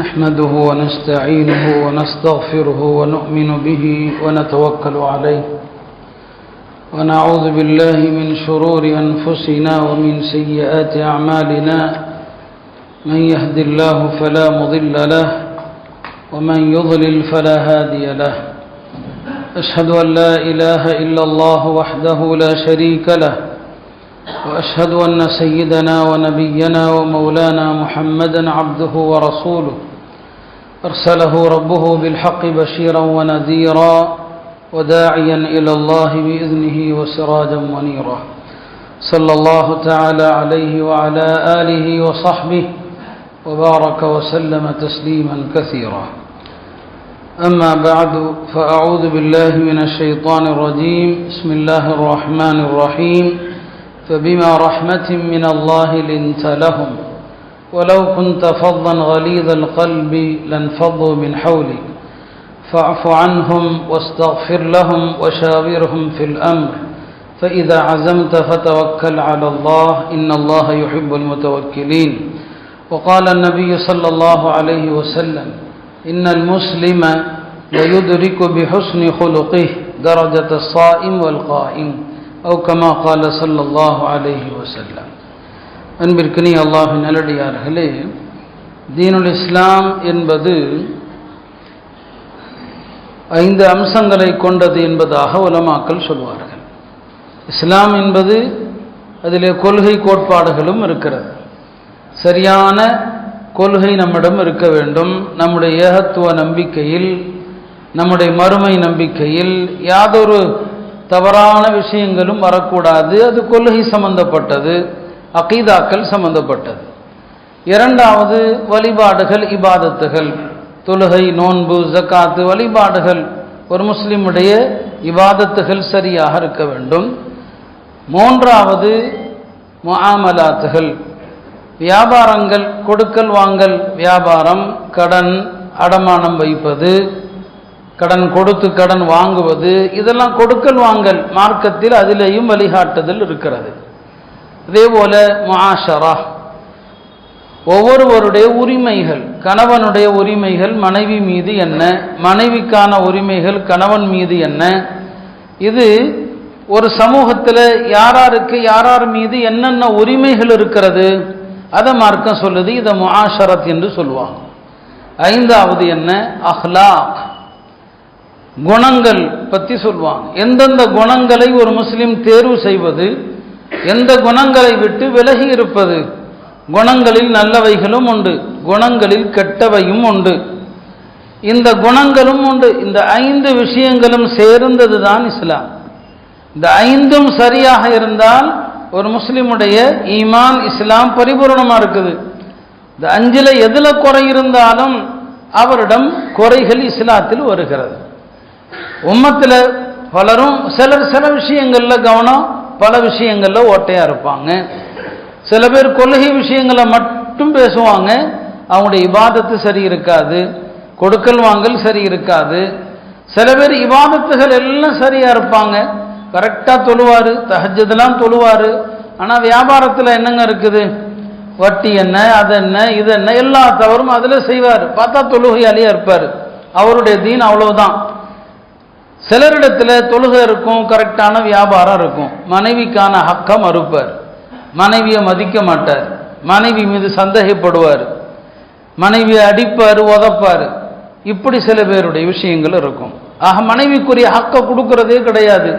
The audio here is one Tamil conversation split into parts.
نحمده ونستعينه ونستغفره ونؤمن به ونتوكل عليه ونعوذ بالله من شرور أنفسنا ومن سيئات أعمالنا من يهد الله فلا مضل له ومن يضلل فلا هادي له أشهد أن لا إله إلا الله وحده لا شريك له وأشهد أن سيدنا ونبينا ومولانا محمدا عبده ورسوله أرسله ربه بالحق بشيرا ونذيرا وداعيا إلى الله بإذنه وسراجا منيرا صلى الله تعالى عليه وعلى آله وصحبه وبارك وسلم تسليما كثيرا أما بعد فأعوذ بالله من الشيطان الرجيم بسم الله الرحمن الرحيم فبما رحمة من الله لنت لهم ولو كنت فظا غليظ القلب لانفضوا من حولك فاعف عنهم واستغفر لهم وشاورهم في الأمر فإذا عزمت فتوكل على الله إن الله يحب المتوكلين وقال النبي صلى الله عليه وسلم إن المسلم ليدرك بحسن خلقه درجة الصائم والقائم أو كما قال صلى الله عليه وسلم. அன்பிற்கினிய அல்லாஹ்வின் நல்லடியார்களே, தீனுல் இஸ்லாம் என்பது 5 அம்சங்களை கொண்டது என்பதாக உலமாக்கள் சொல்வார்கள். இஸ்லாம் என்பது அதிலே கொள்கை கோட்பாடுகளும் இருக்கிறது. சரியான கொள்கை நம்மிடம் இருக்க வேண்டும். நம்முடைய ஏகத்துவ நம்பிக்கையில், நம்முடைய மறுமை நம்பிக்கையில் யாதொரு தவறான விஷயங்களும் வரக்கூடாது. அது கொள்கை சம்பந்தப்பட்டது, அகீதாக்கள் சம்பந்தப்பட்டது. இரண்டாவது, வழிபாடுகள், இபாதத்துகள், தொழுகை, நோன்பு, ஜக்காத்து, வழிபாடுகள், ஒரு முஸ்லிமுடைய இபாதத்துகள் சரியாக இருக்க வேண்டும். மூன்றாவது, முஆமலாத்துகள், வியாபாரங்கள், கொடுக்கல் வாங்கல், வியாபாரம், கடன், அடமானம் வைப்பது, கடன் கொடுத்து கடன் வாங்குவது, இதெல்லாம் கொடுக்கல் வாங்கல். மார்க்கத்தில் அதிலேயும் வழிகாட்டுதல் இருக்கிறது. அதேபோல முஆஷரா, ஒவ்வொருவருடைய உரிமைகள், கணவனுடைய உரிமைகள் மனைவி மீது என்ன, மனைவிக்கான உரிமைகள் கணவன் மீது என்ன, இது ஒரு சமூகத்தில் யாராருக்கு யாரார் மீது என்னென்ன உரிமைகள் இருக்கிறது அதை மார்க்கம் சொல்லுது. இதை முஆஷரத் என்று சொல்லுவாங்க. ஐந்தாவது என்ன, அஹ்லாக், குணங்கள் பற்றி சொல்லுவாங்க. எந்தெந்த குணங்களை ஒரு முஸ்லிம் தேர்வு செய்வது, எந்த குணங்களை விட்டு விலகி இருப்பது. குணங்களில் நல்லவைகளும் உண்டு, குணங்களில் கெட்டவையும் உண்டு. இந்த குணங்களும் உண்டு. இந்த 5 விஷயங்களும் சேர்ந்தது தான் இஸ்லாம். இந்த 5ம் சரியாக இருந்தால் ஒரு முஸ்லிமுடைய ஈமான், இஸ்லாம் பரிபூர்ணமாக இருக்குது. இந்த 5ல் எதில் குறை இருந்தாலும் அவரிடம் குறைகள் இஸ்லாத்தில் வருகிறது. உம்மத்தில் பலரும் சில விஷயங்களில் கவனம், பல விஷயங்களில் ஓட்டையாக இருப்பாங்க. சில பேர் கொள்கை விஷயங்களை மட்டும் பேசுவாங்க, அவங்களுடைய இபாதத்து சரி இருக்காது, கொடுக்கல் வாங்கல் சரி இருக்காது. சில பேர் இபாதத்துகள் எல்லாம் சரியாக இருப்பாங்க, கரெக்டாக தொழுவார், தஹஜ்ஜுதெல்லாம் தொழுவார். ஆனால் வியாபாரத்தில் என்னங்க இருக்குது, வட்டி என்ன, அது என்ன, இது என்ன, எல்லா தவறும் அதில் செய்வார். பார்த்தா தொழுகையாளியாக இருப்பார், அவருடைய தீன் அவ்வளவுதான். சிலரிடத்தில் தொழுகை இருக்கும், கரெக்டான வியாபாரம் இருக்கும், மனைவிக்கான ஹக்க மறுப்பார், மனைவியை மதிக்க மாட்டார், மனைவி மீது சந்தேகப்படுவார், மனைவியை அடிப்பார், உதப்பார். இப்படி சில பேருடைய விஷயங்கள் இருக்கும். ஆக மனைவிக்குரிய ஹக்க கொடுக்கறதே கிடையாது.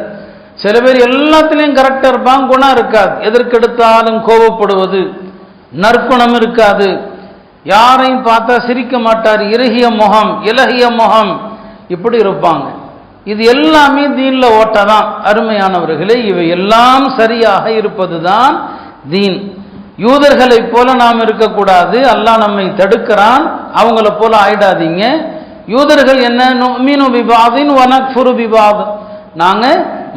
சில பேர் எல்லாத்திலையும் கரெக்டாக இருப்பாங்க, குணம் இருக்காது, எதற்கெடுத்தாலும் கோபப்படுவது, நற்குணம் இருக்காது, யாரையும் பார்த்தா சிரிக்க மாட்டார், இறுகிய முகம், இலகிய முகம், இப்படி இருப்பாங்க. இது எல்லாமே தீன்ல ஓட்டதான். அருமையானவர்களே, இவை எல்லாம் சரியாக இருப்பது தான் தீன். யூதர்களை போல நாம் இருக்கக்கூடாது, அல்லாஹ் நம்மை தடுக்கிறான். அவங்கள போல ஆயிடாதீங்க. யூதர்கள் என்ன, நுமினு பிபாதின் வ நக்ஃபுரு பிபாத், நாங்க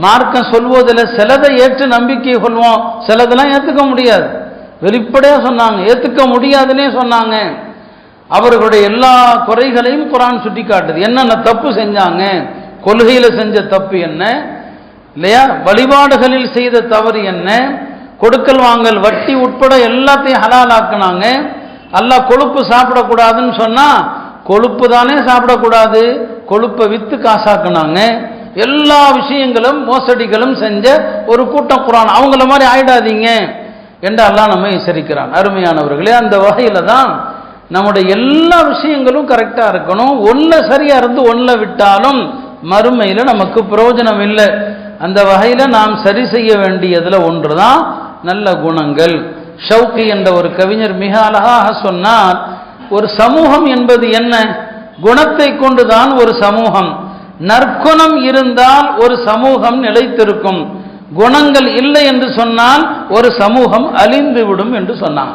மார்க்கம் சொல்வதில் சிலதை ஏற்று நம்பிக்கை கொள்வோம், சிலதெல்லாம் ஏற்றுக்க முடியாது. வெளிப்படையாக சொன்னாங்க, ஏற்றுக்க முடியாதுன்னே சொன்னாங்க. அவர்களுடைய எல்லா குறைகளையும் குர்ஆன் சுட்டி காட்டுது. என்னென்ன தப்பு செஞ்சாங்க, கொள்கையில் செஞ்ச தப்பு என்ன இல்லையா, வழிபாடுகளில் செய்த தவறு என்ன, கொடுக்கல் வாங்கல், வட்டி உட்பட எல்லாத்தையும் ஹலாலாக்குனாங்க. அல்லாஹ் கொழுப்பு சாப்பிடக்கூடாதுன்னு சொன்னா கொழுப்பு தானே சாப்பிடக்கூடாது, கொழுப்பை வித்து காசாக்குனாங்க. எல்லா விஷயங்களும் மோசடிகளும் செஞ்ச ஒரு கூட்டம் குர்ஆன். அவங்கள மாதிரி ஆயிடாதீங்க என்று அல்லாஹ் நம்மை எச்சரிக்கிறான். அருமையானவர்களே, அந்த வகையில தான் நம்முடைய எல்லா விஷயங்களும் கரெக்டா இருக்கணும். ஒன்ன சரியா இருந்து ஒன்ன விட்டாலும் மறுமையில நமக்கு பிரயோஜனம் இல்லை. அந்த வகையில நாம் சரி செய்ய வேண்டியதுல ஒன்றுதான் நல்ல குணங்கள். ஷவுகி என்ற ஒரு கவிஞர் மிக அழகாக சொன்னார், ஒரு சமூகம் என்பது என்ன? குணத்தை கொண்டுதான் ஒரு சமூகம். நற்குணம் இருந்தால் ஒரு சமூகம் நிலைத்திருக்கும், குணங்கள் இல்லை என்று சொன்னால் ஒரு சமூகம் அழிந்து விடும் என்று சொன்னான்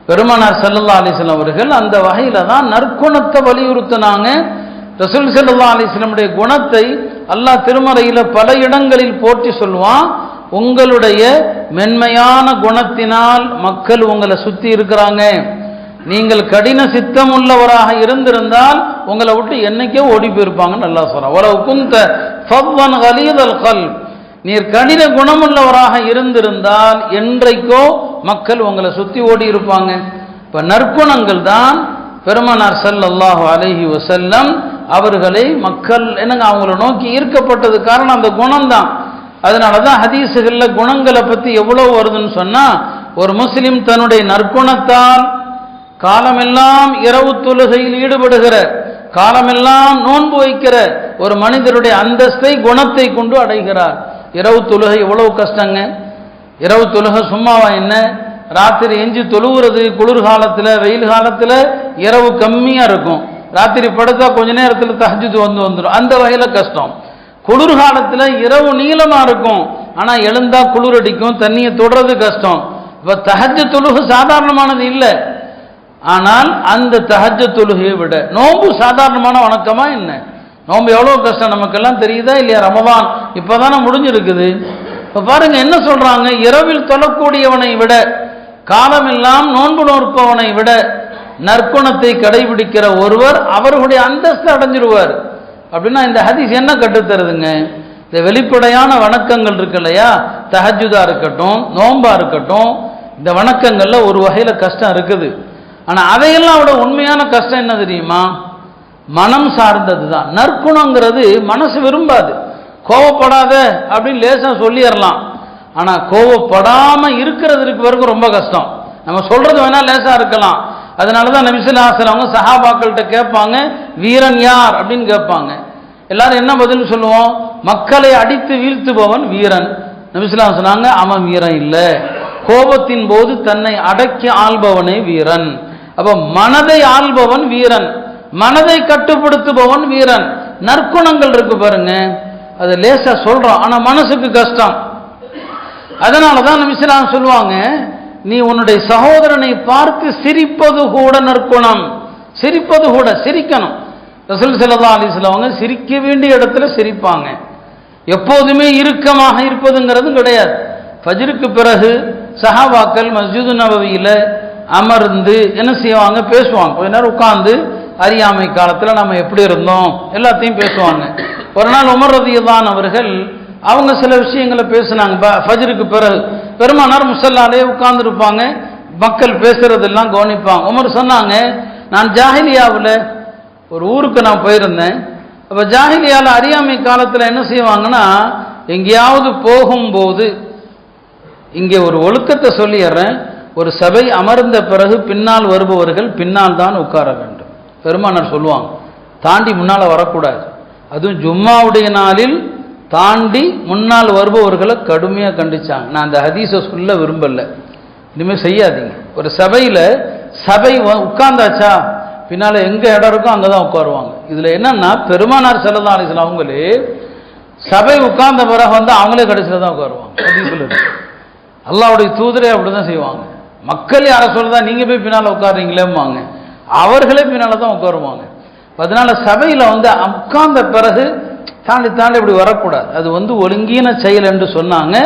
பெருமானார் ஸல்லல்லாஹு அலைஹி வஸல்லம் அவர்கள். அந்த வகையில தான் நற்குணத்தை வலியுறுத்தினாங்க. ரசூல் ஸல்லல்லாஹு அலைஹி வஸல்லமுடைய குணத்தை அல்லாஹ் திருமறையில பல இடங்களில் போற்றி சொல்வான். உங்களுடைய மென்மையான குணத்தினால் மக்கள் உங்களை சுத்தி இருக்கிறாங்க. நீங்கள் கடின சித்தம் உள்ளவராக இருந்திருந்தால் உங்களை விட்டு என்னைக்கோ ஓடி போயிருப்பாங்கன்னு அல்லாஹ் சொல்றான். வலவ் குன்த ஃபவ்வன் கலீதல் கல்ப், நீர் கடின குணமுள்ளவராக இருந்திருந்தால் என்றைக்கோ மக்கள் உங்களை சுத்தி ஓடி இருப்பாங்க. இப்ப நற்குணங்கள் தான் பெருமானார் ஸல்லல்லாஹு அலைஹி வஸல்லம் அவர்களை மக்கள் என்னங்க அவங்கள நோக்கி ஈர்க்கப்பட்டது காரணம் அந்த குணம்தான். அதனாலதான் ஹதீஸுகள்ல குணங்களை பத்தி எவ்வளவு வருதுன்னு சொன்னா, ஒரு முஸ்லிம் தன்னுடைய நற்குணத்தால் காலமெல்லாம் இரவு தொழுகையில் ஈடுபடுகிற, காலமெல்லாம் நோன்பு வைக்கிற ஒரு மனிதருடைய அந்தஸ்தை குணத்தை கொண்டு அடைகிறார். இரவு தொழுகை எவ்வளவு கஷ்டங்க. இரவு தொழுகை சும்மாவா என்ன? ராத்திரி எஞ்சி தொழுகிறது குளிர்காலத்தில், வெயில் காலத்தில் இரவு கம்மியாக இருக்கும். ராத்திரி படுத்தா கொஞ்ச நேரத்தில் தஹஜ்ஜுத் வந்துடும். அந்த வகையில் கஷ்டம். குளிர்காலத்தில் இரவு நீளமாக இருக்கும், ஆனால் எழுந்தா குளிர் அடிக்கும், தண்ணியை தொடுறது கஷ்டம். இப்போ தஹஜ்ஜுத் தொழுகை சாதாரணமானது இல்லை. ஆனால் அந்த தஹஜ்ஜுத் தொழுகையை விட நோன்பு சாதாரணமான வணக்கமா என்ன? நோன்பு எவ்வளோ கஷ்டம் நமக்கெல்லாம் தெரியுதா இல்லையா? ரமதான் இப்போதானே முடிஞ்சிருக்குது. இப்போ பாருங்க என்ன சொல்றாங்க, இரவில் தொழக்கூடியவனை விட, காலமெல்லாம் நோன்பு நோற்பவனை விட நற்குணத்தை கடைபிடிக்கிற ஒருவர் அவர்களுடைய அந்தஸ்து அடைஞ்சிருவார். அப்படின்னா இந்த ஹதீஸ் என்ன கட்டுத்தருதுங்க? இந்த வெளிப்படையான வணக்கங்கள் இருக்கு இல்லையா, தஹஜ்ஜுதா இருக்கட்டும், நோன்பா இருக்கட்டும், இந்த வணக்கங்கள்ல ஒரு வகையில கஷ்டம் இருக்குது. ஆனா அதையெல்லாம் விட உண்மையான கஷ்டம் என்ன தெரியுமா? மனம் சார்ந்தது தான். நற்குணங்கிறது மனசு விரும்பாது. கோவப்படாத அப்படின்னு லேசா சொல்லிடலாம், ஆனா கோவப்படாம இருக்கிறது வரைக்கும் ரொம்ப கஷ்டம். நம்ம சொல்றது வேணா லேசா இருக்கலாம். அதனாலதான் நபி ஸல்லல்லாஹு அலைஹி வஸல்லம் அவங்க சஹாபாக்கள்கிட்ட கேட்பாங்க, வீரன் யார் அப்படின்னு கேட்பாங்க. எல்லாரும் என்ன பதில் சொல்லுவோம்? மக்களை அடித்து வீழ்த்துபவன் வீரன். நபி ஸல்லல்லாஹு அலைஹி வஸல்லம் சொன்னாங்க, அவன் வீரன் இல்லை, கோபத்தின் போது தன்னை அடக்கி ஆள்பவனே வீரன். அப்ப மனதை ஆள்பவன் வீரன், மனதை கட்டுப்படுத்துபவன் வீரன். நற்குணங்கள் இருக்கு பாருங்க, அது லேசா சொல்றோம், ஆனா மனசுக்கு கஷ்டம். அதனாலதான் நபி ஸல்லல்லாஹு அலைஹி வஸல்லம் சொல்லுவாங்க, நீ உன்னுடைய சகோதரனை பார்த்து சிரிப்பது கூட நற்குணம். சிரிப்பது கூட, சிரிக்கணும். ரசூல் ஸல்லல்லாஹு அலைஹி வஸல்லம் அவங்க சிரிக்க வேண்டிய இடத்துல சிரிப்பாங்க. எப்போதுமே இறுக்கமாக இருப்பதுங்கிறது கிடையாது. ஃபஜ்ருக்கு பிறகு சஹாபாக்கள் மஸ்ஜிது நபவியில அமர்ந்து என்ன செய்வாங்க? பேசுவாங்க. கொஞ்ச நேரம் உட்கார்ந்து அறியாமை காலத்தில் நம்ம எப்படி இருந்தோம் எல்லாத்தையும் பேசுவாங்க. ஒரு நாள் உமர் ரலியல்லாஹு அவர்கள் அவங்க சில விஷயங்களை பேசினாங்க. ஃபஜ்ருக்கு பிறகு பெருமானார் முஸல்லாலே உட்கார்ந்துருப்பாங்க, மக்கள் பேசுறதெல்லாம் கவனிப்பாங்க. உமர் சொன்னாங்க, நான் ஜாஹிலியாவில் ஒரு ஊருக்கு நான் போயிருந்தேன். அப்போ ஜாஹிலியாவில் அறியாமை காலத்தில் என்ன செய்வாங்கன்னா, எங்கேயாவது போகும்போது இங்கே ஒரு ஒழுக்கத்தை சொல்லிடுறேன், ஒரு சபை அமர்ந்த பிறகு பின்னால் வருபவர்கள் பின்னால் தான் உட்கார வேண்டும். பெருமானார் சொல்லுவாங்க, தாண்டி முன்னால் வரக்கூடாது. அதுவும் ஜும்மாவுடைய நாளில் தாண்டி முன்னால் வருபவர்களை கடுமையாக கண்டிச்சாங்க. நான் அந்த ஹதீஸை சொல்ல விரும்பல, இனிமேல் செய்யாதீங்க. ஒரு சபையில் சபை உட்கார்ந்தாச்சா பின்னால் எங்கே இடம் இருக்கோ அங்கே தான் உட்காருவாங்க. இதில் என்னன்னா, பெருமானார் ஸல்லல்லாஹு அலைஹி வஸல்லம் அவங்களே சபை உட்கார்ந்த பிறகு வந்து அவங்களே கடைசியில் தான் உட்காருவாங்க. ஹதீஸில் இருக்கு. அல்லாஹ்வுடைய தூதரே அப்படிதான் செய்வாங்க. மக்கள் யாரை சொல்றதா, நீங்க போய் பின்னால் உட்காருறீங்களேம்பாங்க, அவர்களே பின்னால தான் உட்காருவாங்க. அதனால சபையில் வந்து உட்கார்ந்த பிறகு தாண்டி தாண்டி இப்படி வரக்கூடாது. அது வந்து ஒழுங்கீன செயல் என்று சொன்னாங்க.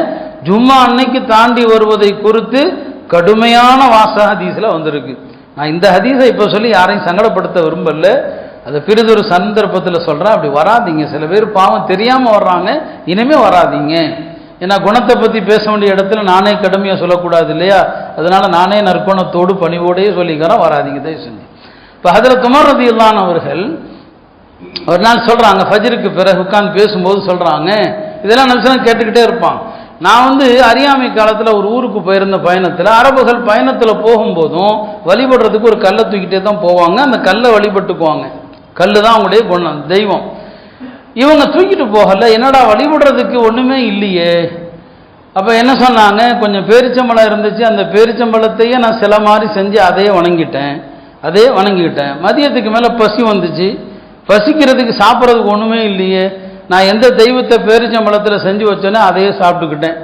ஜும்மா அன்னைக்கு தாண்டி வருவதை குறித்து கடுமையான வாசக ஹதீஸில் வந்திருக்கு. நான் இந்த ஹதீஸை இப்போ சொல்லி யாரையும் சங்கடப்படுத்த விரும்பல, அதை பிறிதொரு சந்தர்ப்பத்தில் சொல்கிறேன். அப்படி வராதிங்க. சில பேர் பாவம் தெரியாமல் வர்றாங்க, இனிமே வராதிங்க. ஏன்னா குணத்தை பற்றி பேச வேண்டிய இடத்துல நானே கடுமையாக சொல்லக்கூடாது இல்லையா, அதனால நானே நற்குணத்தோடு பணிவோடையே சொல்லிக்கிறேன், வராதிங்க தயவு செஞ்சு. இப்போ ஹஜ்ரத் உமர் ரலியல்லாஹு அவர்கள் ஒரு நாள் சொல்கிறாங்க, ஃபஜ்ருக்கு பிறகு உட்கார்ந்து பேசும்போது சொல்கிறாங்க, இதெல்லாம் நிமிஷம் கேட்டுக்கிட்டே இருப்பான். நான் அறியாமை காலத்தில் ஒரு ஊருக்கு போயிருந்த பயணத்தில், அரபுகள் பயணத்தில் போகும்போதும் வழிபடுறதுக்கு ஒரு கல்லை தூக்கிட்டே தான் போவாங்க, அந்த கல்லை வழிபட்டுக்குவாங்க. கல் தான் அவங்களுடைய குணம், தெய்வம். இவங்க தூக்கிட்டு போகல, என்னடா வழிபடுறதுக்கு ஒன்றுமே இல்லையே. அப்போ என்ன சொன்னாங்க, கொஞ்சம் பேரிச்சம்பழம் இருந்துச்சு, அந்த பேரிச்சம்பழத்தையே நான் சில மாதிரி செஞ்சு அதையே வணங்கிக்கிட்டேன். மதியத்துக்கு மேலே பசி வந்துச்சு, பசிக்கிறதுக்கு சாப்பிட்றதுக்கு ஒன்றுமே இல்லையே, நான் எந்த தெய்வத்தை பேரிச்சம்பழத்தில் செஞ்சு வச்சேனோ அதையே சாப்பிட்டுக்கிட்டேன்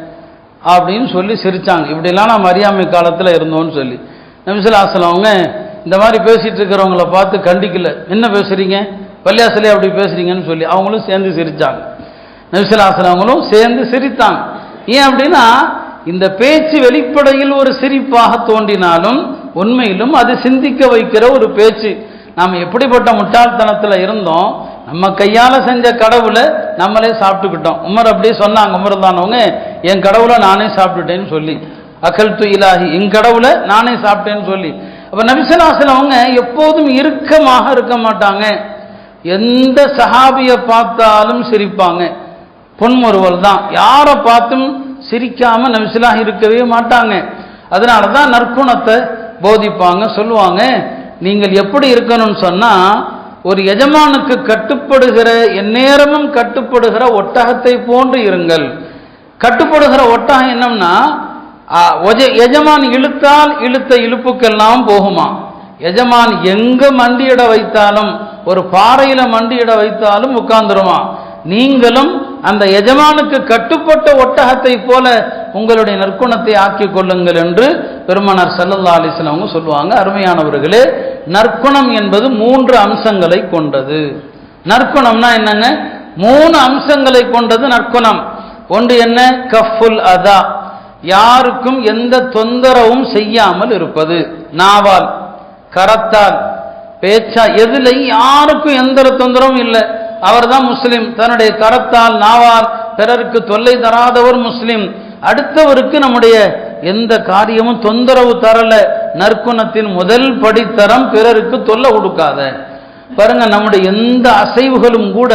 அப்படின்னு சொல்லி சிரித்தாங்க. இப்படிலாம் நான் அறியாமை காலத்தில் இருந்தோன்னு சொல்லி நபி ஸல்லல்லாஹு அலைஹி வஸல்லம் அவங்க இந்த மாதிரி பேசிகிட்டு இருக்கிறவங்கள பார்த்து கண்டிக்கல, என்ன பேசுகிறீங்க, பள்ளியாசலே அப்படி பேசுகிறீங்கன்னு சொல்லி அவங்களும் சேர்ந்து சிரித்தாங்க. நபி ஸல்லல்லாஹு அலைஹி வஸல்லம் அவங்களும் சேர்ந்து சிரித்தாங்க. ஏன் அப்படின்னா, இந்த பேச்சு வெளிப்படையில் ஒரு சிரிப்பாக தோன்றினாலும் உண்மையிலும் அது சிந்திக்க வைக்கிற ஒரு பேச்சு. நாம் எப்படிப்பட்ட முட்டாள்தனத்தில் இருந்தோம், நம்ம கையால் செஞ்ச கடவுளை நம்மளே சாப்பிட்டுக்கிட்டோம். உமர் அப்படியே சொன்னாங்க, உமர் தானவங்க, என் கடவுளை நானே சாப்பிட்டுட்டேன்னு சொல்லி, அகல்து இலாஹி, என் கடவுளை நானே சாப்பிட்டேன்னு சொல்லி. அப்போ நபி ஸல்லல்லாஹு அலைஹி வஸல்லம் அவங்க எப்போதும் இறுக்கமாக இருக்க மாட்டாங்க, எந்த சஹாபியை பார்த்தாலும் சிரிப்பாங்க. பொன்முறுவல் தான், யாரை பார்த்தும் சிரிக்காம நபி ஸல்லல்லாஹு இருக்கவே மாட்டாங்க. அதனால தான் நற்குணத்தை போதிப்பாங்க. சொல்லுவாங்க, நீங்கள் எப்படி இருக்கணும்னு சொன்னா, ஒரு எஜமானுக்கு கட்டுப்படுகிற, எந்நேரமும் கட்டுப்படுகிற ஒட்டகத்தை போன்று இருங்கள். கட்டுப்படுகிற ஒட்டகம் என்னம்னா, எஜமான் இழுத்தால் இழுத்த இழுப்புக்கெல்லாம் போகுமா. எஜமான் எங்க மண்டியிட வைத்தாலும், ஒரு பாறையில மண்டியிட வைத்தாலும் உட்கார்ந்துருமா. நீங்களும் அந்த எஜமானுக்கு கட்டுப்பட்ட ஒட்டகத்தை போல உங்களுடைய நற்குணத்தை ஆக்கிக் கொள்ளுங்கள் என்று பெருமானார் ஸல்லல்லாஹு அலைஹி வஸல்லம் அவங்க சொல்லுவாங்க. அருமையானவர்களே, நற்குணம் என்பது 3 அம்சங்களை கொண்டது. நற்குணம்னா என்னங்க, 3 அம்சங்களை கொண்டது நற்குணம். ஒன்று என்ன, கஃபுல் அதா, யாருக்கும் எந்த தொந்தரவும் செய்யாமல் இருப்பது. நாவால், கரத்தால், பேச்சா, எதுல யாருக்கும் எந்த தொந்தரவும் இல்லை, அவர் தான் முஸ்லிம். தன்னுடைய கரத்தால், நாவால் பிறருக்கு தொல்லை தராதவர் முஸ்லிம். அடுத்தவருக்கு நம்முடைய எந்த காரியமும் தொந்தரவு தரல. நற்குணத்தின் முதல் படித்தரம் பிறருக்கு தொல்லை கொடுக்காத. பாருங்க, நம்முடைய எந்த அசைவுகளும் கூட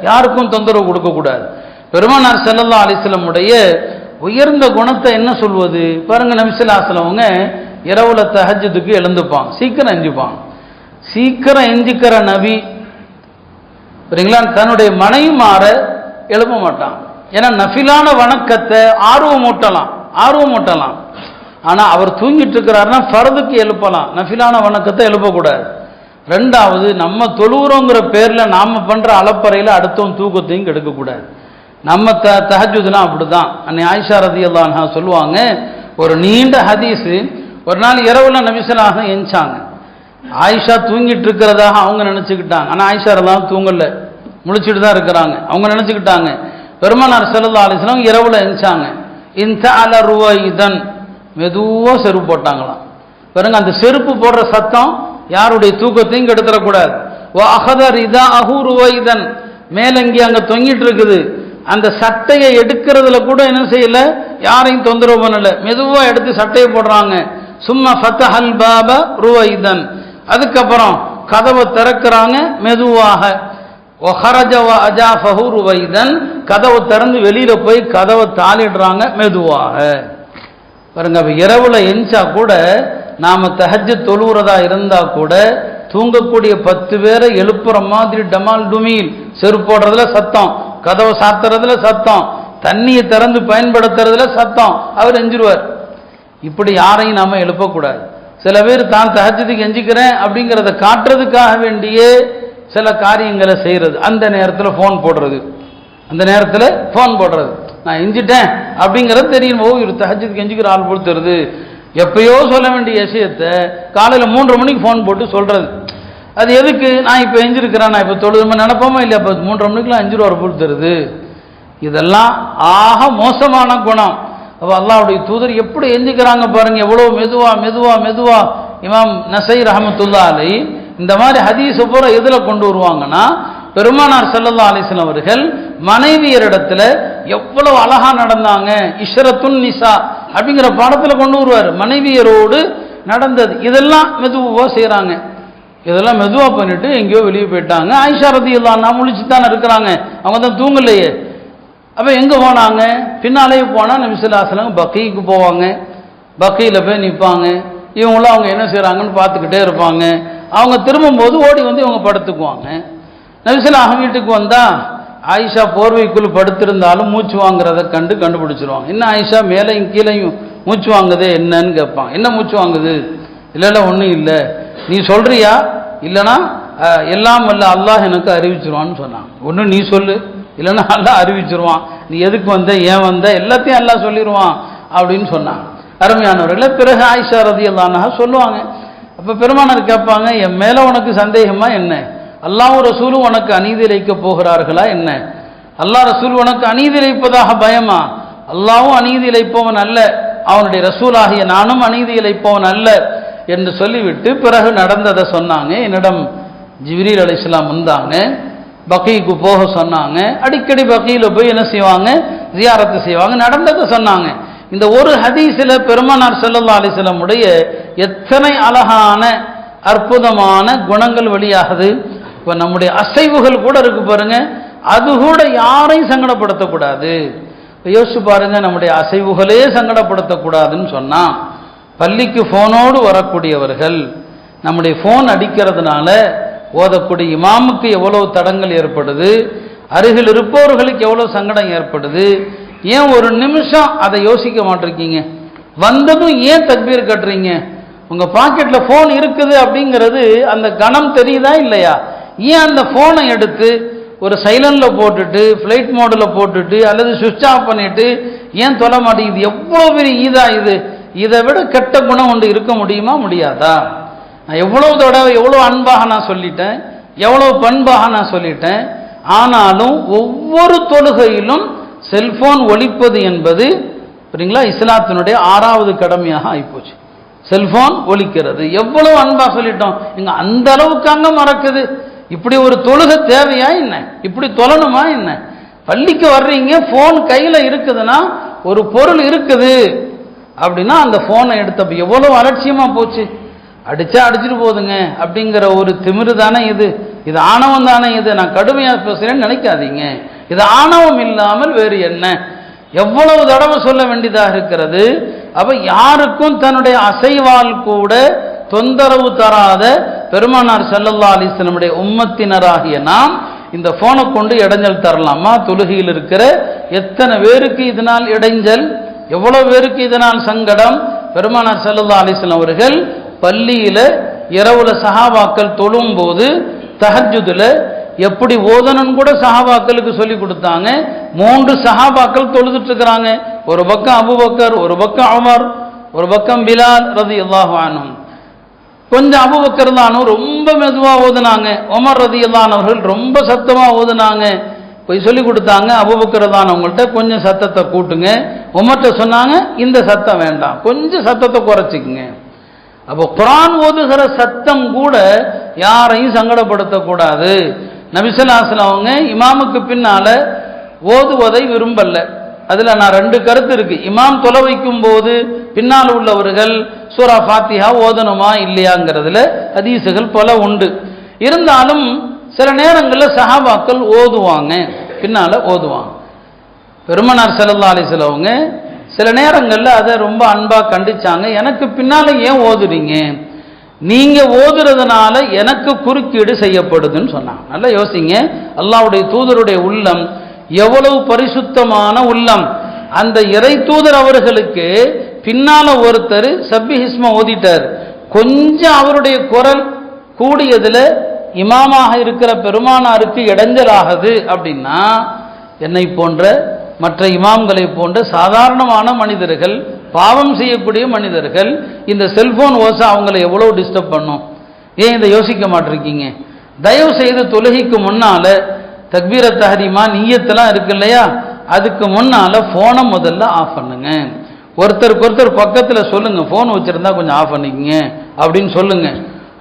யாருக்கும் தொந்தரவு கொடுக்கக்கூடாது. பெருமானார் ஸல்லல்லாஹு அலைஹி வஸல்லம் உடைய உயர்ந்த குணத்தை என்ன சொல்வது பாருங்க. நபி ஸல்லல்லாஹு அலைஹி வஸல்லம் அவங்க இரவுல தஹஜ்ஜுதுக்கு எழுந்துப்பாங்க, சீக்கிரம் எஞ்சிப்பாங்க. சீக்கிரம் எஞ்சிக்கிற நபி சரிங்களா, தன்னுடைய மனைவிமார எழுப்ப மாட்டான். ஏன்னா நஃபிலான வணக்கத்தை ஆர்வமூட்டலாம். ஆனா அவர் தூங்கிட்டு இருக்கிறாருன்னா ஃபர்துக்கு எழுப்பலாம், நஃபிலான வணக்கத்தை எழுப்பக்கூடாது. ரெண்டாவது, நம்ம தொழுகிறோங்கிற பேர்ல நாம பண்ற அலப்பறையில அடுத்தவன் தூக்கத்தையும் கெடுக்கக்கூடாது. நம்ம தஹஜ்ஜுத்லாம் அப்படிதான். அன்னை ஆயிஷா ரலியல்லாஹு அன்ஹா சொல்லுவாங்க, ஒரு நீண்ட ஹதீஸ், ஒரு நாள் இரவுல நபி ஸல்லல்லாஹு அலைஹி வஸல்லம் எஞ்சாங்க. ஆயிஷா தூங்கிட்டு இருக்கிறதாக அவங்க நினைச்சுக்கிட்டாங்க. ஆனா ஆயிஷா ரலியல்லாஹு தூங்கல, முழிச்சிட்டு தான் இருக்கிறாங்க. அவங்க நினைச்சுக்கிட்டாங்க. பெருமானார் ஸல்லல்லாஹு அலைஹி வஸல்லம் இரவுல எஞ்சாங்க. இன்த அல ருவைதன், மெதுவா செருப்பு போட்டாங்களாம். பாருங்க, அந்த செருப்பு போடுற சத்தம் யாருடைய தூக்கத்தையும் கெடுத்துடக்கூடாது. ருவைதன், மேலங்கி அங்க தொங்கிட்டு இருக்குது, அந்த சட்டையை எடுக்கிறதுல கூட என்ன செய்யல, யாரையும் தொந்தரவு பண்ணல, மெதுவா எடுத்து சட்டையை போடுறாங்க. சும்மா ஃபத்தஹல் பாப ருவைதன், அதுக்கப்புறம் கதவை திறக்கிறாங்க மெதுவாக. ருவைதன், கதவை திறந்து வெளியில போய் கதவை தாளிடுறாங்க மெதுவாக. பாருங்க, இரவுல எஞ்சா கூட நாம தஹஜ்ஜுத் தொழுகிறதா இருந்தா கூட தூங்கக்கூடிய 10 பேரை எழுப்புற மாதிரி டமால் டுமீல், செருப்பு போடுறதுல சத்தம், கதவை சாத்துறதுல சத்தம், தண்ணியை திறந்து பயன்படுத்துறதுல சத்தம், அவர் எஞ்சிருவார். இப்படி யாரையும் நாம எழுப்பக்கூடாது. சில பேர் தான் தஹஜ்ஜுதுக்கு எஞ்சிக்கிறேன் அப்படிங்கிறத காட்டுறதுக்காக வேண்டிய சில காரியங்களை செய்யறது. அந்த நேரத்தில் ஃபோன் போடுறது, நான் எஞ்சிட்டேன் அப்படிங்கிறது தெரியும். இவர் தஹஜ்ஜுதுக்கு எஞ்சிக்கிற ஆள் பொறுத்துறது. எப்பயோ சொல்ல வேண்டிய விஷயத்தை காலையில் 3:30 மணிக்கு ஃபோன் போட்டு சொல்றது. அது எதுக்கு, நான் இப்போ எஞ்சிருக்கிறேன், நான் இப்போ தொழுது நினைப்போமா இல்லையா, இப்போ 3:30 மணிக்கெலாம் 5 ரூபா பொறுத்துறது. இதெல்லாம் ஆக மோசமான குணம். அப்போ அல்லாஹ்வுடைய தூதர் எப்படி எஞ்சிக்கிறாங்க பாருங்க, எவ்வளோ மெதுவா. இமாம் நஸை ரஹ்மத்துல்லாஹி அலைஹி இந்த மாதிரி ஹதீஸ் பூரா எதில் கொண்டு வருவாங்கன்னா, பெருமானார் ஸல்லல்லாஹு அலைஹி வஸல்லம் அவர்கள் மனைவியரிடத்துல எவ்வளவு அழகா நடந்தாங்க. இஷ்ரத்துன் நிசா அப்படிங்கிற பாடத்துல கொண்டு வருவார். மனைவியரோடு நடந்தது இதெல்லாம் மெதுவா செய்யறாங்க. இதெல்லாம் மெதுவா பண்ணிட்டு எங்கேயோ வெளியே போயிட்டாங்க. ஆயிஷா ரலியல்லாஹு அன்ஹா முழிச்சுத்தானே இருக்கிறாங்க, அவங்க தான் தூங்கலையே. அப்ப எங்க போனாங்க? பின்னாலேயே போனா நபி ஸல்லல்லாஹு அலைஹி வஸல்லம் பக்கீக்கு போவாங்க. பக்கீல போய் நிற்பாங்க. இவங்களும் அவங்க என்ன செய்யறாங்கன்னு பார்த்துக்கிட்டே இருப்பாங்க. அவங்க திரும்பும்போது ஓடி வந்து இவங்க படுத்துக்குவாங்க. நபி ஸல்லல்லாஹு அலைஹி வீட்டுக்கு வந்தா ஆயிஷா போர்வைக்குள் படுத்திருந்தாலும் மூச்சு வாங்குறத கண்டுபிடிச்சிருவாங்க. என்ன ஆயிஷா மேலையும் கீழையும் மூச்சு வாங்குதே என்னன்னு கேட்பாங்க. என்ன மூச்சு வாங்குது? இல்லைல்ல ஒன்றும் இல்லை, நீ சொல்றியா? இல்லைனா எல்லாம் வல்ல அல்லாஹ் எனக்கு அறிவிச்சிருவான்னு சொன்னாங்க. ஒன்று நீ சொல்லு, இல்லைன்னா அல்லாஹ் அறிவிச்சிருவான். நீ எதுக்கு வந்த, ஏன் வந்த, எல்லாத்தையும் அல்லாஹ் சொல்லிடுவான் அப்படின்னு சொன்னாங்க. அருமையானவர்களே, பிறகு ஆயிஷா ரலியல்லாஹு அன்ஹா சொல்லுவாங்க. அப்போ பெருமானார் கேட்பாங்க, என் மேலே உனக்கு சந்தேகமா என்ன? அல்லாஹ்வும் ரசூலும் உனக்கு அநீதி இழைக்க போகிறார்களா என்ன? அல்லாஹ் ரசூல் உனக்கு அநீதி இழைப்பதாக பயமா? அல்லாஹ்வும் அநீதி இழைப்பவன் அல்ல, அவனுடைய ரசூலாகிய நானும் அநீதி இழைப்பவன் அல்ல என்று சொல்லிவிட்டு பிறகு நடந்ததை சொன்னாங்க. என்னிடம் ஜிப்ரீல் அலைஹிஸ்ஸலாம் வந்தாங்க, பக்கீக்கு போக சொன்னாங்க. அடிக்கடி பக்கீல போய் என்ன செய்வாங்க? ஜியாரத்து செய்வாங்க. நடந்ததை சொன்னாங்க. இந்த ஒரு ஹதீஸில் பெருமானார் ஸல்லல்லாஹு அலைஹி வஸல்லம் உடைய எத்தனை அழகான அற்புதமான குணங்கள் வெளியாகுது. இப்போ நம்முடைய அசைவுகள் கூட இருக்கு பாருங்க, அது கூட யாரையும் சங்கடப்படுத்தக்கூடாது. யோசிச்சு பாருங்க, நம்முடைய அசைவுகளே சங்கடப்படுத்தக்கூடாதுன்னு சொன்னா, பள்ளிக்கு ஃபோனோடு வரக்கூடியவர்கள் நம்முடைய ஃபோன் அடிக்கிறதுனால ஓதக்கூடிய இமாமுக்கு எவ்வளவு தடங்கள் ஏற்படுது, அருகில் இருப்பவர்களுக்கு எவ்வளவு சங்கடம் ஏற்படுது. ஏன் ஒரு நிமிஷம் அதை யோசிக்க மாட்டிருக்கீங்க? வந்ததும் ஏன் தக்பீர் கட்டுறீங்க? உங்க பாக்கெட்ல ஃபோன் இருக்குது அப்படிங்கிறது அந்த கணம் தெரியுதா இல்லையா? ஏன் அந்த ஃபோனை எடுத்து ஒரு சைலண்ட்ல போட்டுட்டு ஃப்ளைட் மோடில் போட்டுட்டு அல்லது சுவிட்ச் ஆஃப் பண்ணிட்டு ஏன் தொலை மாட்டேங்குது? எவ்வளோ பெரிய ஈதா இது! இதை விட கெட்ட குணம் ஒன்று இருக்க முடியுமா? முடியாதா? நான் எவ்வளவு தடவை எவ்வளோ அன்பாக நான் சொல்லிட்டேன், எவ்வளவு பண்பாக நான் சொல்லிட்டேன். ஆனாலும் ஒவ்வொரு தொழுகையிலும் செல்போன் ஒலிப்பது என்பது சரிங்களா இஸ்லாத்தினுடைய 6வது கடமையாக ஆகிப்போச்சு. செல்போன் ஒலிக்கிறது எவ்வளவு அன்பா சொல்லிட்டோம், இங்க அந்த அளவுக்கு அங்க மறக்குது. இப்படி ஒரு தொழுகை தேவையா என்ன? இப்படி தொழணுமா என்ன? பள்ளிக்கு வர்றீங்க, போன் கையில இருக்குதுன்னா, ஒரு பொருள் இருக்குது அப்படின்னா அந்த போனை எடுத்த எவ்வளவு அலட்சியமா போச்சு. அடிச்சா அடிச்சுட்டு போதுங்க அப்படிங்கிற ஒரு திமிரு தானே இது. இது ஆணவம் தானே இது. நான் கடுமையா பேசுறேன்னு நினைக்காதீங்க. இது ஆணவம் இல்லாமல் வேறு என்ன? எவ்வளவு தடவை சொல்ல வேண்டியதாக இருக்கிறது. அப்ப யாருக்கும் தன்னுடைய அசைவால் கூட தொந்தரவு தராத பெருமானார் ஸல்லல்லாஹு அலைஹி வஸல்லம் உம்மத்தினராகிய நாம் இந்த போனை கொண்டு இடைஞ்சல் தரலாமா? தொழுகையில் இருக்கிற எத்தனை பேருக்கு இதனால் இடைஞ்சல், எவ்வளவு பேருக்கு இதனால் சங்கடம். பெருமானார் ஸல்லல்லாஹு அலைஹி வஸல்லம் அவர்கள் பள்ளியில இரவுல சஹாபாக்கள் தொழும் போது தஹஜ்ஜுதுல எப்படி ஓதனன்னு கூட சஹாபாக்களுக்கு சொல்லி கொடுத்தாங்க. 3 சஹாபாக்கள் தொழுதுட்டு இருக்கிறாங்க. ஒரு பக்கம் அபூபக்கர், ஒரு பக்கம் உமர், ஒரு பக்கம் பிலால் ரலியல்லாஹு அன்ஹு. கொஞ்சம் அபூபக்கர் தான் ரொம்ப மெதுவா ஓதுனாங்க, உமர் ரலியல்லாஹு அன்ஹு அவர்கள் ரொம்ப சத்தமா ஓதுனாங்க. போய் சொல்லி கொடுத்தாங்க, அபூபக்கர் தான் அவங்கள்ட்ட கொஞ்சம் சத்தத்தை கூட்டுங்க. உமர்ட்ட சொன்னாங்க, இந்த சத்தம் வேண்டாம், கொஞ்சம் சத்தத்தை குறைச்சிக்குங்க. அப்போ குர்ஆன் ஓதுகிற சத்தம் கூட யாரையும் சங்கடப்படுத்தக்கூடாது. நபி ஸல்லல்லாஹு அலைஹி வஸல்லம் அவங்க இமாமுக்கு பின்னால ஓதுவதை விரும்பல. அதுல நான் 2 கருத்து இருக்கு. இமாம் தொலை வைக்கும் போது பின்னால் உள்ளவர்கள் சூரா ஃபாத்திஹா ஓதணுமா இல்லையாங்கிறதுல ஹதீஸுகள் பல உண்டு. இருந்தாலும் சில நேரங்களில் சஹாபாக்கள் ஓதுவாங்க, பின்னால ஓதுவாங்க. பெருமானார் ஸல்லல்லாஹு அலைஹி வஸல்லம் அவங்க சில நேரங்களில் அதை ரொம்ப அன்பா கண்டிச்சாங்க. எனக்கு பின்னால ஏன் ஓதுறீங்க? நீங்க ஓதுறதுனால எனக்கு குறுக்கீடு செய்யப்படுதுன்னு சொன்னாங்க. நல்லா யோசிங்க, அல்லாஹ்வுடைய தூதருடைய உள்ளம் எவ்வளவு பரிசுத்தமான உள்ளம். அந்த இறை தூதர் அவர்களுக்கு பின்னால ஒருத்தர் சப்பிஹிஸ்ம ஓதிட்டார். கொஞ்சம் அவருடைய குரல் கூடியதுல இமாமாக இருக்கிற பெருமானாருக்கு இடைஞ்சலாகுது அப்படின்னா, என்னை போன்ற மற்ற இமாம்களை போன்ற சாதாரணமான மனிதர்கள், பாவம் செய்யக்கூடிய மனிதர்கள், இந்த செல்போன் ஓசை அவங்களை எவ்வளவு டிஸ்டர்ப் பண்ணும். ஏன் இதை யோசிக்க மாட்டிருக்கீங்க? தயவு செய்து தொழுகைக்கு முன்னால தக்பீர தஹ்ரீமா நிய்யத்தெல்லாம் இருக்கு இல்லையா, அதுக்கு முன்னால போனை முதல்ல ஆஃப் பண்ணுங்க. ஒருத்தருக்கு ஒருத்தர் பக்கத்துல சொல்லுங்க, போன் வச்சிருந்தா கொஞ்சம் ஆஃப் பண்ணிக்கங்க அப்படின்னு சொல்லுங்க.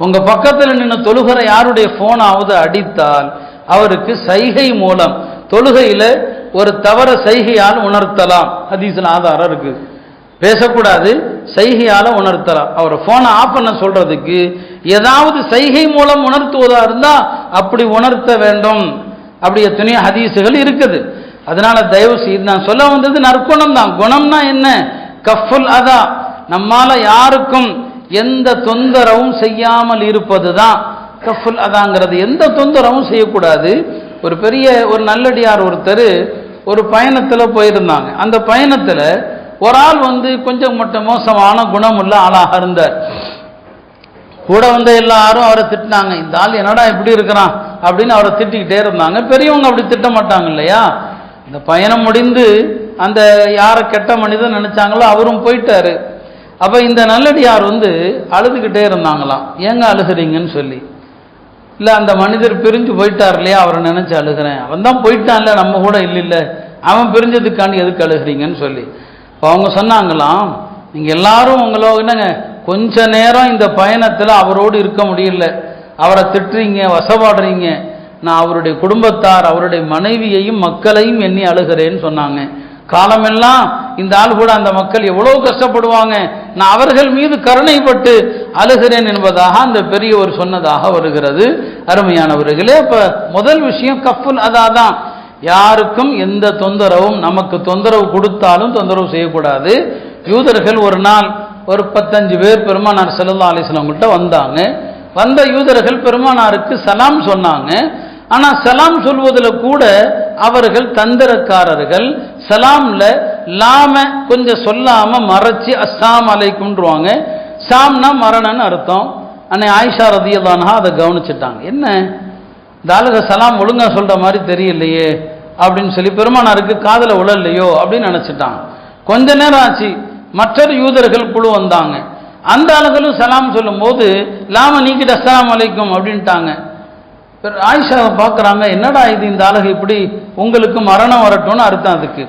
உங்க பக்கத்துல நின்று தொழுகிற யாருடைய போனாவது அடித்தால் அவருக்கு சைகை மூலம் தொழுகையில ஒரு தவற சைகையால் உணர்த்தலாம், ஹதீஸ்ல ஆதாரம் இருக்கு. பேசக்கூடாது, சைகையால உணர்த்தலாம். அவர் போனை ஆஃப் பண்ண சொல்றதுக்கு ஏதாவது சைகை மூலம் உணர்த்துவதா இருந்தா அப்படி உணர்த்த வேண்டும். அப்படி எத்தனையோ ஹதீசுகள் இருக்குது. அதனால தயவு செய்து நான் சொல்ல வந்தது நற்குணம் தான். குணம்னா என்ன? கஃபுல் அதா, நம்மால யாருக்கும் எந்த தொந்தரவும் செய்யாமல் இருப்பது தான் கஃபுல் அதாங்கிறது. எந்த தொந்தரவும் செய்யக்கூடாது. ஒரு பெரிய ஒரு நல்லடியார் ஒருத்தர் ஒரு பயணத்தில் போயிருந்தாங்க. அந்த பயணத்தில் ஒரு ஆள் கொஞ்சம் மட்டும் மோசமான குணமுள்ள ஆளாக இருந்தார். கூட எல்லாரும் அவரை திட்டினாங்க, இந்த ஆள் என்னடா இப்படி இருக்கிறான் அப்படின்னு அவரை திட்டிக்கிட்டே இருந்தாங்க. பெரியவங்க அப்படி திட்ட மாட்டாங்க இல்லையா? இந்த பயணம் முடிந்து அந்த யாரை கெட்ட மனிதன் நினைச்சாங்களோ அவரும் போயிட்டாரு. அப்ப இந்த நல்லடியார் அழுதுகிட்டே இருந்தாங்களாம். ஏங்க அழுகிறீங்கன்னு சொல்லி. இல்ல அந்த மனிதர் பிரிஞ்சு போயிட்டார் இல்லையா, அவரை நினைச்சு அழுகிறேன். அவன் தான் போயிட்டான்ல, நம்ம கூட இல்ல, அவன் பிரிஞ்சதுக்காண்டி எதுக்கு அழுகிறீங்கன்னு சொல்லி. அவங்க சொன்னாங்களாம், நீங்க எல்லாரும் உங்களோட கொஞ்ச நேரம் இந்த பயணத்துல அவரோடு இருக்க முடியல, அவரை திட்டுறீங்க, வசப்பாடுறீங்க. நான் அவருடைய குடும்பத்தார், அவருடைய மனைவியையும் மக்களையும் எண்ணி அழுகிறேன்னு சொன்னாங்க. காலமெல்லாம் இந்த ஆள் கூட அந்த மக்கள் எவ்வளவு கஷ்டப்படுவாங்க, நான் அவர்கள் மீது கருணைப்பட்டு அழுகிறேன் என்பதாக அந்த பெரியவர் சொன்னதாக வருகிறது. அருமையானவர்களே, அப்ப முதல் விஷயம் கஃபுல் அதான். யாருக்கும் எந்த தொந்தரவும், நமக்கு தொந்தரவு கொடுத்தாலும் தொந்தரவு செய்யக்கூடாது. யூதர்கள் ஒரு நாள் ஒரு 15 பேர் பெருமானார் ஸல்லல்லாஹு அலைஹி வஸல்லம் கிட்ட வந்தாங்க. வந்த யூதர்கள் பெருமானாருக்கு சலாம் சொன்னாங்க. ஆனா சலாம் சொல்வதில் கூட அவர்கள் தந்திரக்காரர்கள். சலாம்ல லாம கொஞ்சம் சொல்லாம மறைச்சு அஸ்ஸாம் அலைக்கும்ன்றுவாங்க. சாம்னா மரணன்னு அர்த்தம். அன்னை ஆயிஷா ரலியல்லாஹு அன்ஹா அதை கவனிச்சுட்டாங்க. என்ன இந்த ஆளுக சலாம் ஒழுங்கா சொல்ற மாதிரி தெரியலையே அப்படின்னு சொல்லி பெருமானாருக்கு காதல உழல்லையோ அப்படின்னு நினைச்சிட்டாங்க. கொஞ்ச நேரம் ஆச்சு, மற்றொரு யூதர்கள் குழு வந்தாங்க. அந்த ஆளுகளும் சலாம் சொல்லும் போது லாம நீக்கிட்ட அஸ்ஸலாமு அலைக்கும் அப்படின்ட்டாங்க. ஆயிஷாவை பார்க்குறாங்க, என்னடா இது, இந்த ஆளுக இப்படி உங்களுக்கு மரணம் வரட்டும்னு அர்த்தம். அதுக்கு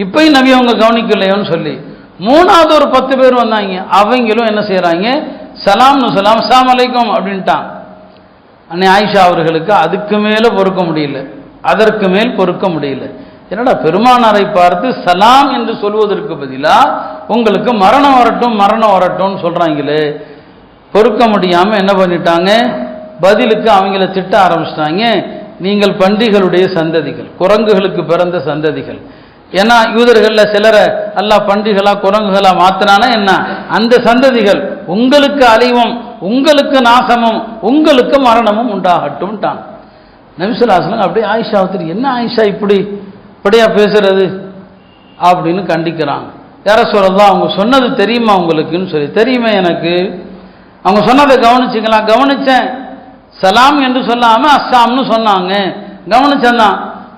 இப்பயும் நபி அவங்க கவனிக்கலையோன்னு சொல்லி மூணாவது ஒரு 10 பேர் வந்தாங்க. அவங்களும் என்ன செய்யறாங்க, சலாம்னு சலாம் அஸ்ஸலாமு அலைக்கும் அப்படின்ட்டாங்க. அன்னை ஆயிஷா அவர்களுக்கு அதுக்கு மேல பொறுக்க முடியல, அதற்கு மேல் பொறுக்க முடியல. என்னடா பெருமானாரை பார்த்து சலாம் என்று சொல்வதற்கு பதிலா உங்களுக்கு மரணம் வரட்டும் மரணம் வரட்டும்னு சொல்றாங்களே. பொறுக்க முடியாம என்ன பண்ணிட்டாங்க, பதிலுக்கு அவங்கள திட்ட ஆரம்பிச்சிட்டாங்க. நீங்கள் பண்டிகளுடைய சந்ததிகள், குரங்குகளுக்கு பிறந்த சந்ததிகள். ஏன்னா யூதர்கள்ல சிலரை அல்லாஹ் பண்டிகளா குரங்குகளா மாத்தினானா என்ன, அந்த சந்ததிகள் உங்களுக்கு அழிவும் உங்களுக்கு நாசமும் உங்களுக்கு மரணமும் உண்டாகட்டும்ட்டாங்க. நபி ஸல்லல்லாஹு அலைஹி வஸல்லம் அப்படியே ஆயிஷாவுக்கு, என்ன ஆயிஷா இப்படியா பேசுறது அப்படின்னு கண்டிக்கிறாங்க. யார சொல்லலாம், அவங்க சொன்னது தெரியுமா உங்களுக்குன்னு சொல்லி. தெரியுமே எனக்கு, அவங்க சொன்னதை கவனிச்சிங்களா? கவனிச்சேன். சலாம் என்று சொல்லாம அஸ்ஸாம்னு சொன்னாங்க, கவனிச்சேன்.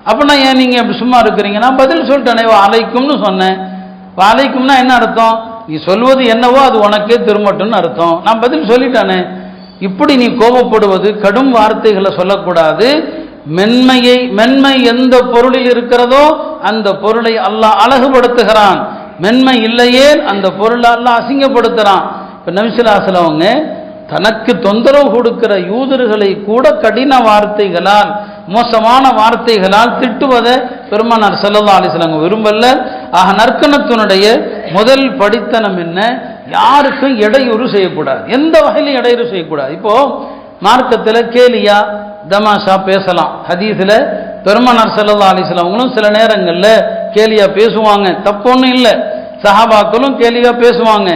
அப்படின்னா ஏன் நீங்க அப்படி சும்மா இருக்கிறீங்க? நான் பதில் சொல்லிட்டேனே, அலைக்கும்னு சொன்னேன். அலைக்கும்னா என்ன அர்த்தம்? நீ சொல்வது என்னவோ அது உனக்கே திரும்பட்டும்னு அர்த்தம். நான் பதில் சொல்லிட்டானே. இப்படி நீ கோபப்படுவது, கடும் வார்த்தைகளை சொல்லக்கூடாது. மென்மை எந்த பொருளில் இருக்கிறதோ அந்த பொருளை அல்லாஹ் அழகுபடுத்துகிறான். மென்மை இல்லையே அந்த பொருளை அல்லாஹ் அசிங்கப்படுத்துறான். இப்ப நபி ஸல்லல்லாஹு அலைஹி வஸல்லம் அவங்க தனக்கு தொந்தரவு கொடுக்கிற யூதர்களை கூட கடின வார்த்தைகளால், மோசமான வார்த்தைகளால் திட்டுவதை பெருமானார் ஸல்லல்லாஹு அலைஹி வஸல்லம் விரும்பல. ஆக நற்கணத்தினுடைய முதல் படித்தனம் என்ன, யாருக்கும் இடையூறு செய்யக்கூடாது, எந்த வகையிலும் இடையூறு செய்யக்கூடாது. இப்போ மார்க்கத்தில் கேலியா தமாஷா பேசலாம். ஹதீஸில் பெருமானார் ஸல்லல்லாஹு அலைஹி வஸல்லம் அவங்களும் சில நேரங்களில் கேலியா பேசுவாங்க, தப்பு ஒன்றும் இல்லை. சஹாபாக்களும் கேலியா பேசுவாங்க.